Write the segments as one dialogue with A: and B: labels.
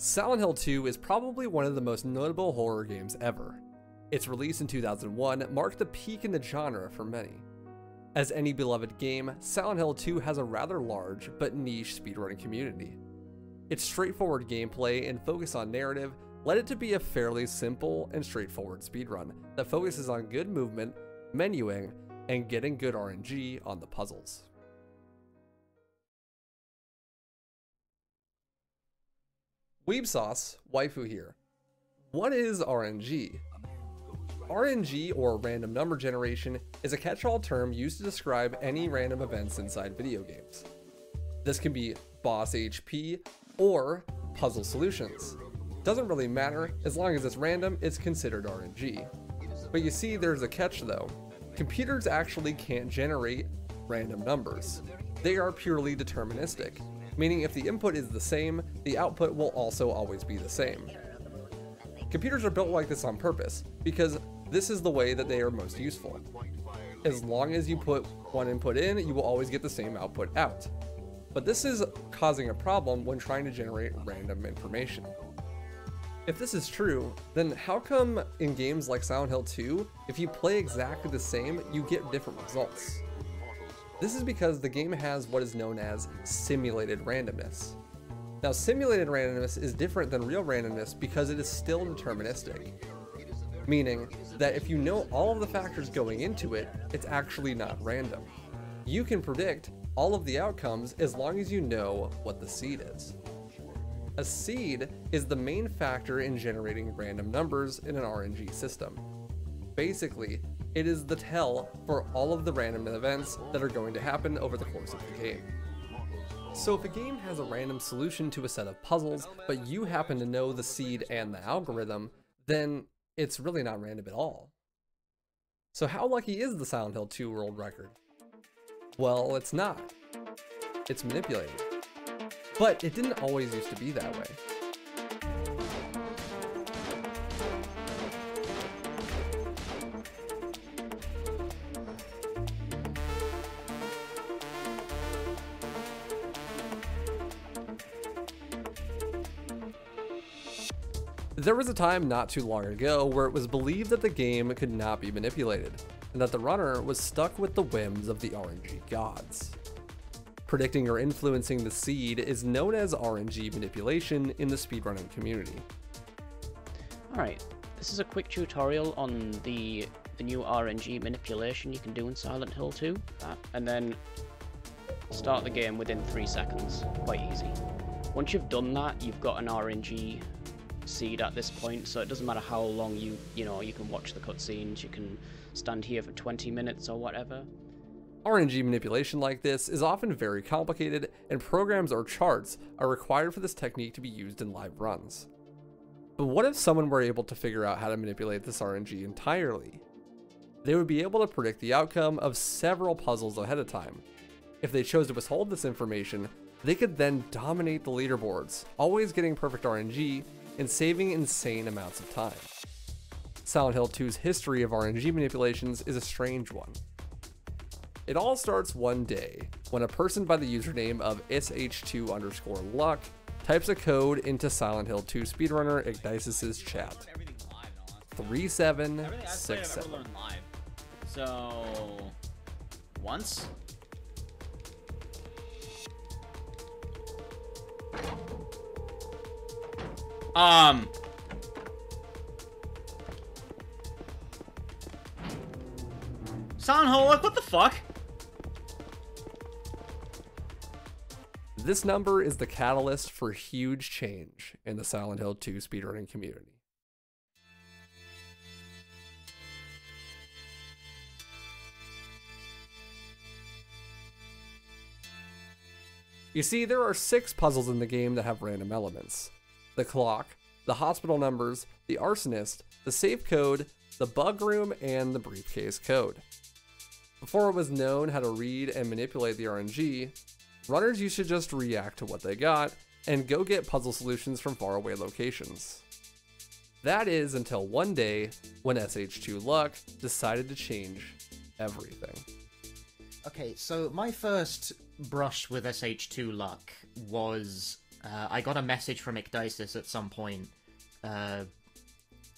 A: Silent Hill 2 is probably one of the most notable horror games ever. Its release in 2001 marked the peak in the genre for many. As any beloved game, Silent Hill 2 has a rather large but niche speedrunning community. Its straightforward gameplay and focus on narrative led it to be a fairly simple and straightforward speedrun that focuses on good movement, menuing, and getting good RNG on the puzzles. Weeb Sauce, Waifu here. What is RNG? RNG, or random number generation, is a catch-all term used to describe any random events inside video games. This can be boss HP or puzzle solutions. Doesn't really matter, as long as it's random, it's considered RNG. But you see, there's a catch though. Computers actually can't generate random numbers. They are purely deterministic, meaning if the input is the same, the output will also always be the same. Computers are built like this on purpose, because this is the way that they are most useful. As long as you put one input in, you will always get the same output out. But this is causing a problem when trying to generate random information. If this is true, then how come in games like Silent Hill 2, if you play exactly the same, you get different results? This is because the game has what is known as simulated randomness. Now, simulated randomness is different than real randomness because it is still deterministic, meaning that if you know all of the factors going into it, it's actually not random. You can predict all of the outcomes as long as you know what the seed is. A seed is the main factor in generating random numbers in an RNG system. Basically, it is the tell for all of the random events that are going to happen over the course of the game. So if a game has a random solution to a set of puzzles, but you happen to know the seed and the algorithm, then it's really not random at all. So how lucky is the Silent Hill 2 world record? Well, it's not. It's manipulated. But it didn't always used to be that way. There was a time not too long ago where it was believed that the game could not be manipulated, and that the runner was stuck with the whims of the RNG gods. Predicting or influencing the seed is known as RNG manipulation in the speedrunning community.
B: Alright, this is a quick tutorial on the new RNG manipulation you can do in Silent Hill 2, and then start the game within 3 seconds, quite easy. Once you've done that, you've got an RNG seed at this point, so it doesn't matter how long you can watch the cutscenes, you can stand here for 20 minutes or whatever.
A: RNG manipulation like this is often very complicated, and programs or charts are required for this technique to be used in live runs. But what if someone were able to figure out how to manipulate this RNG entirely? They would be able to predict the outcome of several puzzles ahead of time. If they chose to withhold this information, they could then dominate the leaderboards, always getting perfect RNG and saving insane amounts of time. Silent Hill 2's history of RNG manipulations is a strange one. It all starts one day when a person by the username of sh2_luck types a code into Silent Hill 2 speedrunner Ignicis's chat. 3767.
C: So once. Silent Hill, like, what the fuck?
A: This number is the catalyst for huge change in the Silent Hill 2 speedrunning community. You see, there are 6 puzzles in the game that have random elements: the clock, the hospital numbers, the arsonist, the safe code, the bug room, and the briefcase code. Before it was known how to read and manipulate the RNG, runners used to just react to what they got and go get puzzle solutions from faraway locations. That is until one day when sh2luck decided to change everything.
D: Okay, so my first brush with sh2luck was I got a message from Icdisis at some point, and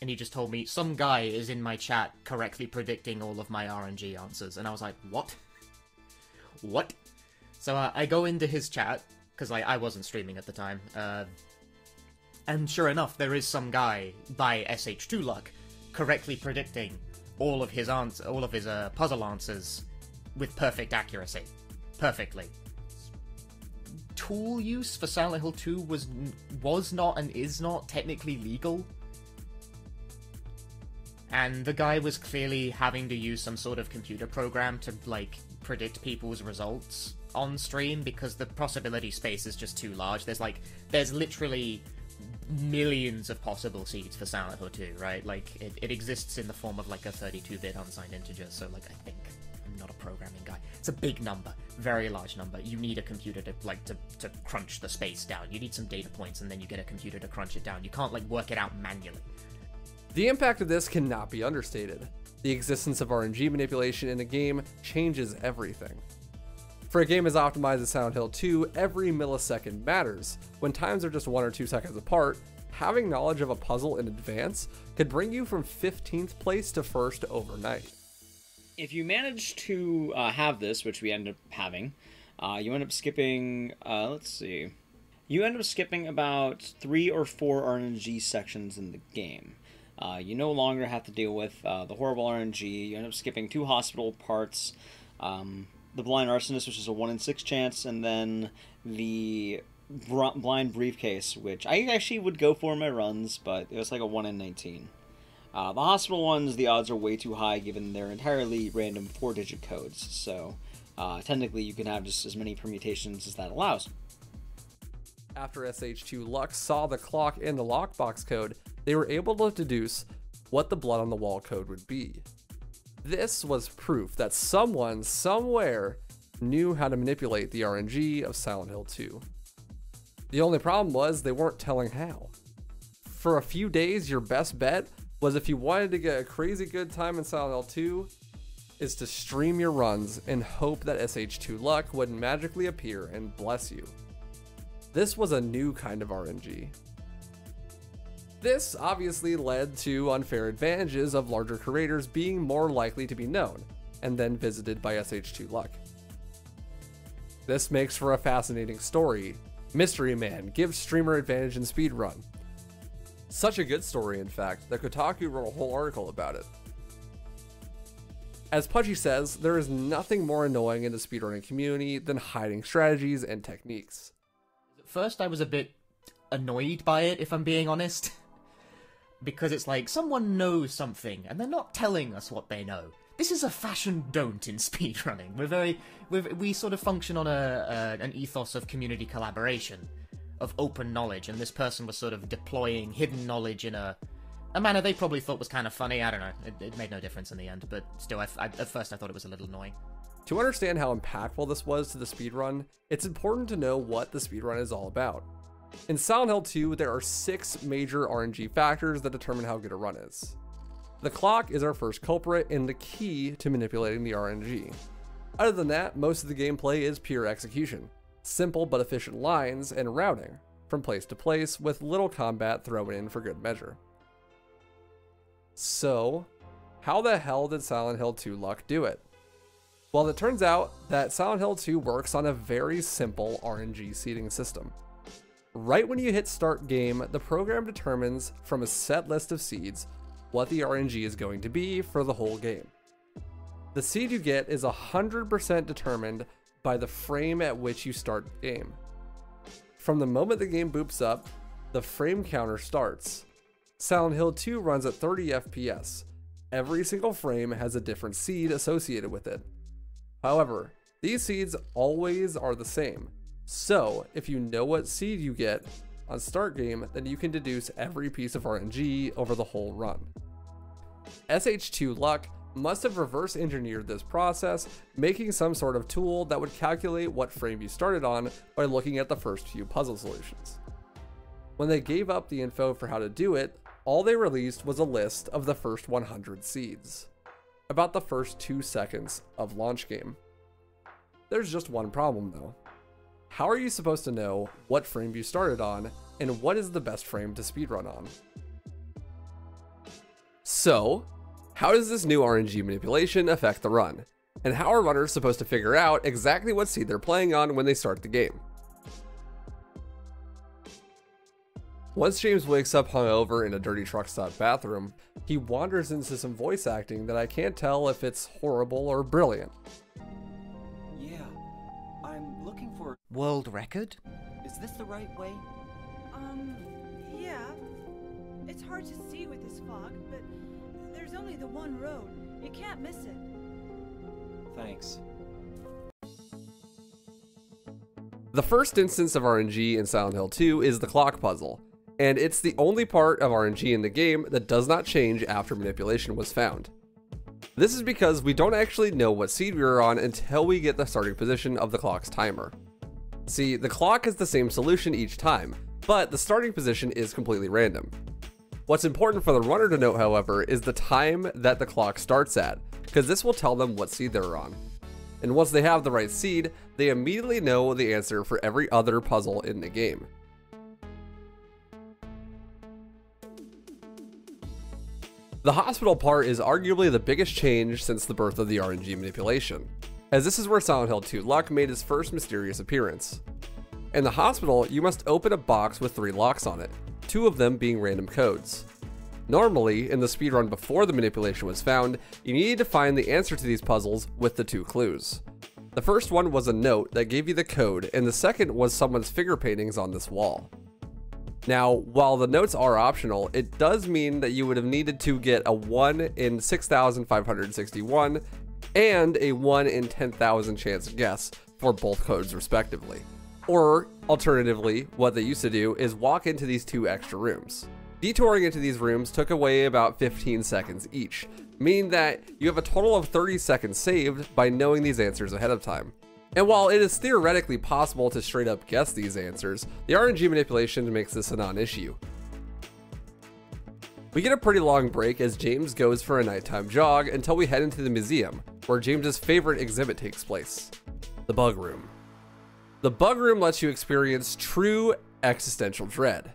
D: he just told me, some guy is in my chat correctly predicting all of my RNG answers, and I was like, what? What? So I go into his chat, because I wasn't streaming at the time, and sure enough, there is some guy by SH2 Luck correctly predicting all of his puzzle answers with perfect accuracy. Perfectly. Tool use for Silent Hill 2 was not and is not technically legal. And the guy was clearly having to use some sort of computer program to, like, predict people's results on stream because the possibility space is just too large. There's literally millions of possible seeds for Silent Hill 2, right? Like, it exists in the form of, like, a 32-bit unsigned integer, so, like, I think... I'm not a programming guy. It's a big number. Very large number. You need a computer to, like, to crunch the space down. You need some data points, and then you get a computer to crunch it down. You can't, like, work it out manually.
A: The impact of this cannot be understated. The existence of RNG manipulation in a game changes everything. For a game as optimized as Silent Hill 2, every millisecond matters. When times are just 1 or 2 seconds apart, having knowledge of a puzzle in advance could bring you from 15th place to 1st overnight.
E: If you manage to have this, which we end up having, you end up skipping, let's see. You end up skipping about 3 or 4 RNG sections in the game. You no longer have to deal with the horrible RNG. You end up skipping 2 hospital parts, the blind arsonist, which is a 1 in 6 chance, and then the blind briefcase, which I actually would go for in my runs, but it was like a 1 in 19. The hospital ones, the odds are way too high given they're entirely random 4-digit codes, so technically you can have just as many permutations as that allows.
A: After SH2 Luck saw the clock and the lockbox code, they were able to deduce what the blood on the wall code would be. This was proof that someone, somewhere, knew how to manipulate the RNG of Silent Hill 2. The only problem was they weren't telling how. For a few days, your best bet was, if you wanted to get a crazy good time in Silent Hill 2, is to stream your runs and hope that SH2 Luck would magically appear and bless you. This was a new kind of RNG. This obviously led to unfair advantages of larger creators being more likely to be known, and then visited by SH2 Luck. This makes for a fascinating story. Mystery Man gives streamer advantage in speedrun. Such a good story, in fact, that Kotaku wrote a whole article about it. As Pudgy says, there is nothing more annoying in the speedrunning community than hiding strategies and techniques.
D: At first I was a bit annoyed by it, if I'm being honest. Because it's like, someone knows something, and they're not telling us what they know. This is a fashion don't in speedrunning. We sort of function on an ethos of community collaboration, of open knowledge, and this person was sort of deploying hidden knowledge in a manner they probably thought was kind of funny. I don't know, it made no difference in the end, but still, at first I thought it was a little annoying.
A: To understand how impactful this was to the speedrun, it's important to know what the speedrun is all about. In Silent Hill 2, there are 6 major RNG factors that determine how good a run is. The clock is our first culprit and the key to manipulating the RNG. Other than that, most of the gameplay is pure execution. Simple but efficient lines and routing, from place to place, with little combat thrown in for good measure. So, how the hell did Silent Hill 2 Luck do it? Well, it turns out that Silent Hill 2 works on a very simple RNG seeding system. Right when you hit start game, the program determines from a set list of seeds what the RNG is going to be for the whole game. The seed you get is 100% determined by the frame at which you start the game. From the moment the game boops up, the frame counter starts. Silent Hill 2 runs at 30 FPS. Every single frame has a different seed associated with it. However, these seeds always are the same. So, if you know what seed you get on start game, then you can deduce every piece of RNG over the whole run. SH2 Luck must have reverse engineered this process, making some sort of tool that would calculate what frame you started on by looking at the first few puzzle solutions. When they gave up the info for how to do it, all they released was a list of the first 100 seeds, about the first 2 seconds of launch game. There's just one problem though. how are you supposed to know what frame you started on and what is the best frame to speedrun on? So, how does this new RNG manipulation affect the run? And how are runners supposed to figure out exactly what seed they're playing on when they start the game? Once James wakes up hungover in a dirty truck stop bathroom, he wanders into some voice acting that I can't tell if it's horrible or brilliant.
F: Yeah, I'm looking for...
D: World record?
F: Is this the right way?
G: Yeah. It's hard to see with this fog, but there's only the one road. You can't miss it.
F: Thanks.
A: The first instance of RNG in Silent Hill 2 is the clock puzzle, and it's the only part of RNG in the game that does not change after manipulation was found. This is because we don't actually know what seed we are on until we get the starting position of the clock's timer. See, the clock is the same solution each time, but the starting position is completely random. What's important for the runner to note, however, is the time that the clock starts at, because this will tell them what seed they're on. And once they have the right seed, they immediately know the answer for every other puzzle in the game. The hospital part is arguably the biggest change since the birth of the RNG manipulation, as this is where Silent Hill 2 luck made its first mysterious appearance. In the hospital, you must open a box with 3 locks on it, 2 of them being random codes. Normally, in the speedrun before the manipulation was found, you needed to find the answer to these puzzles with the 2 clues. The first one was a note that gave you the code, and the second was someone's finger paintings on this wall. Now, while the notes are optional, it does mean that you would have needed to get a 1 in 6,561 and a 1 in 10,000 chance guess for both codes respectively. Or, alternatively, what they used to do is walk into these 2 extra rooms. Detouring into these rooms took away about 15 seconds each, meaning that you have a total of 30 seconds saved by knowing these answers ahead of time. And while it is theoretically possible to straight up guess these answers, the RNG manipulation makes this a non-issue. We get a pretty long break as James goes for a nighttime jog until we head into the museum, where James's favorite exhibit takes place, the bug room. The bug room lets you experience true existential dread.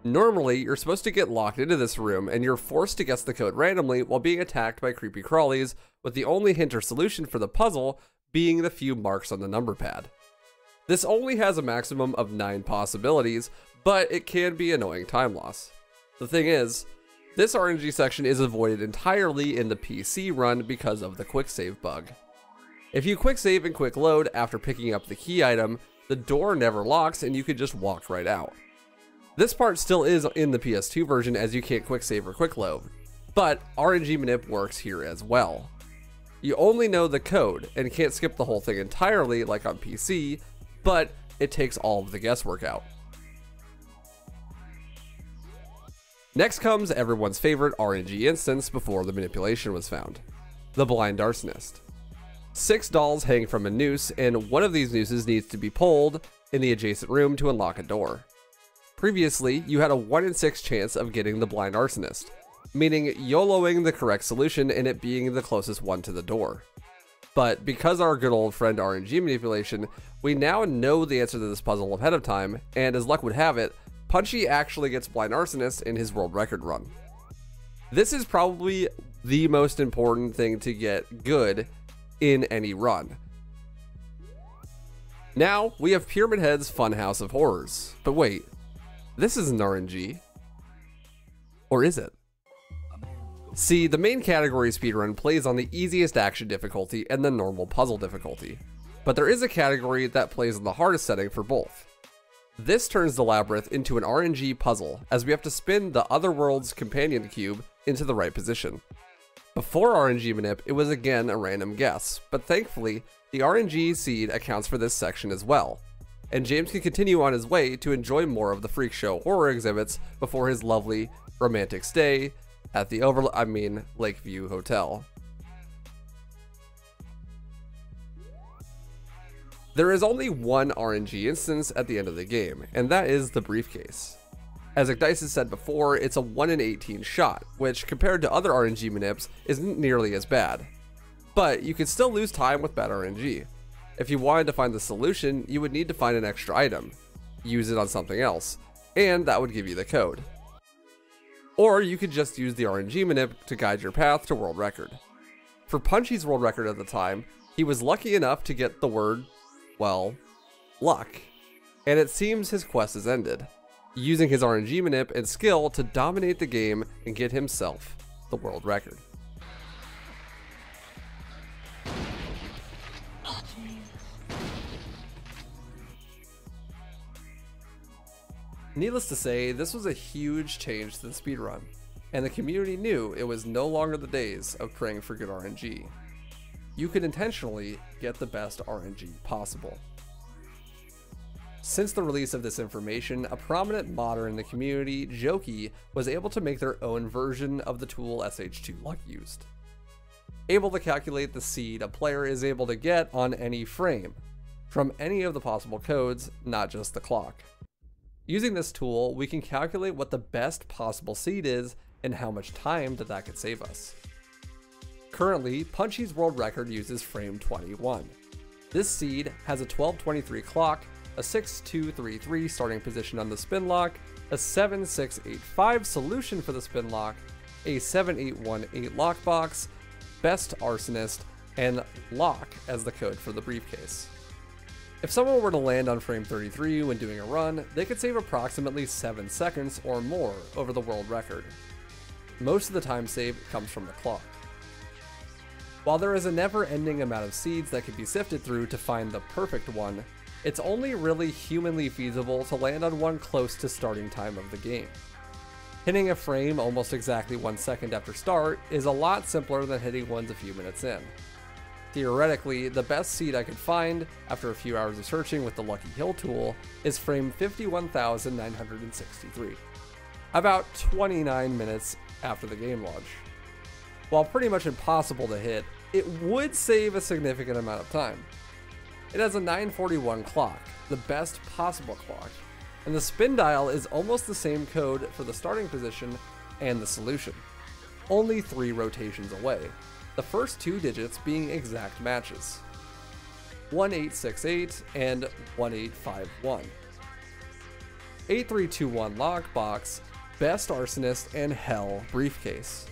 A: Normally, you're supposed to get locked into this room and you're forced to guess the code randomly while being attacked by creepy crawlies, with the only hint or solution for the puzzle being the few marks on the number pad. This only has a maximum of 9 possibilities, but it can be annoying time loss. The thing is, this RNG section is avoided entirely in the PC run because of the quick save bug. If you quick save and quick load after picking up the key item, the door never locks and you can just walk right out. This part still is in the PS2 version as you can't quick save or quick load, but RNG manip works here as well. You only know the code and can't skip the whole thing entirely like on PC, but it takes all of the guesswork out. Next comes everyone's favorite RNG instance before the manipulation was found, the blind arsonist. 6 dolls hang from a noose, and one of these nooses needs to be pulled in the adjacent room to unlock a door. Previously, you had a 1 in 6 chance of getting the blind arsonist, meaning YOLOing the correct solution and it being the closest one to the door. But because our good old friend RNG manipulation, we now know the answer to this puzzle ahead of time, and as luck would have it, Punchy actually gets blind arsonist in his world record run. This is probably the most important thing to get good in any run. Now, we have Pyramid Head's Funhouse of Horrors. But wait, this isn't RNG. Or is it? See, the main category speedrun plays on the easiest action difficulty and the normal puzzle difficulty. But there is a category that plays on the hardest setting for both. This turns the labyrinth into an RNG puzzle, as we have to spin the Otherworld's companion cube into the right position. Before RNG manip, it was again a random guess, but thankfully, the RNG seed accounts for this section as well, and James can continue on his way to enjoy more of the freak show horror exhibits before his lovely romantic stay at the Lakeview Hotel. There is only one RNG instance at the end of the game, and that is the briefcase. As Igdice has said before, it's a 1 in 18 shot, which compared to other RNG manips isn't nearly as bad. But you can still lose time with bad RNG. If you wanted to find the solution, you would need to find an extra item, use it on something else, and that would give you the code. Or you could just use the RNG manip to guide your path to world record. For Punchy's world record at the time, he was lucky enough to get the word, well, luck. And it seems his quest has ended, using his RNG manip and skill to dominate the game and get himself the world record. Needless to say, this was a huge change to the speedrun, and the community knew it was no longer the days of praying for good RNG. You could intentionally get the best RNG possible. Since the release of this information, a prominent modder in the community, Jokey, was able to make their own version of the tool SH2 Luck used. Able to calculate the seed a player is able to get on any frame, from any of the possible codes, not just the clock. Using this tool, we can calculate what the best possible seed is and how much time that could save us. Currently, Punchy's world record uses frame 21. This seed has a 12:23 clock, a 6:233 starting position on the spin lock, a 7:685 solution for the spin lock, a 7:818 lockbox, best arsonist, and lock as the code for the briefcase. If someone were to land on frame 33 when doing a run, they could save approximately 7 seconds or more over the world record. Most of the time saved comes from the clock. While there is a never-ending amount of seeds that can be sifted through to find the perfect one, it's only really humanly feasible to land on one close to starting time of the game. Hitting a frame almost exactly 1 second after start is a lot simpler than hitting ones a few minutes in. Theoretically, the best seed I could find, after a few hours of searching with the Lucky Hill tool, is frame 51,963, about 29 minutes after the game launch. While pretty much impossible to hit, it would save a significant amount of time. It has a 941 clock, the best possible clock, and the spin dial is almost the same code for the starting position and the solution, only 3 rotations away. The first 2 digits being exact matches, 1868 and 1851. 8321 lockbox, best arsonist, and hell briefcase.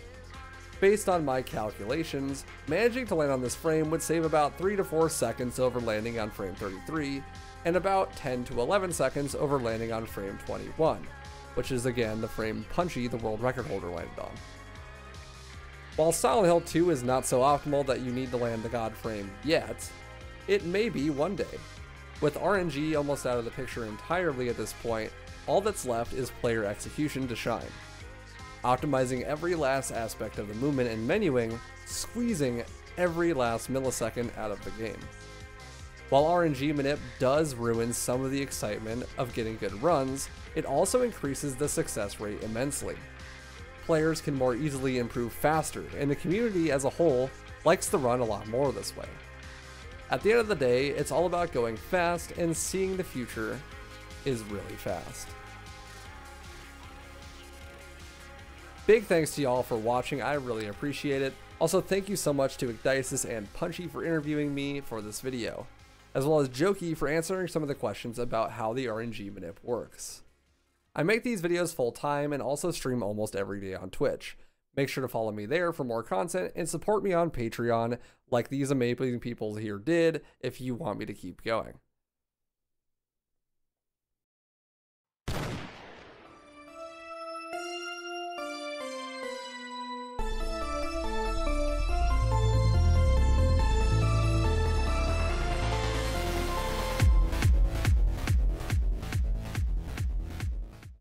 A: Based on my calculations, managing to land on this frame would save about 3 to 4 seconds over landing on frame 33, and about 10 to 11 seconds over landing on frame 21, which is again the frame Punchy, the world record holder, landed on. While Silent Hill 2 is not so optimal that you need to land the god frame yet, it may be one day. With RNG almost out of the picture entirely at this point, all that's left is player execution to shine. Optimizing every last aspect of the movement and menuing, squeezing every last millisecond out of the game. While RNG manip does ruin some of the excitement of getting good runs, it also increases the success rate immensely. Players can more easily improve faster, and the community as a whole likes to run a lot more this way. At the end of the day, it's all about going fast, and seeing the future is really fast. Big thanks to y'all for watching, I really appreciate it. Also, thank you so much to Ecdysis and Punchy for interviewing me for this video, as well as Jokey for answering some of the questions about how the RNG manip works. I make these videos full time and also stream almost every day on Twitch. Make sure to follow me there for more content and support me on Patreon like these amazing people here did if you want me to keep going.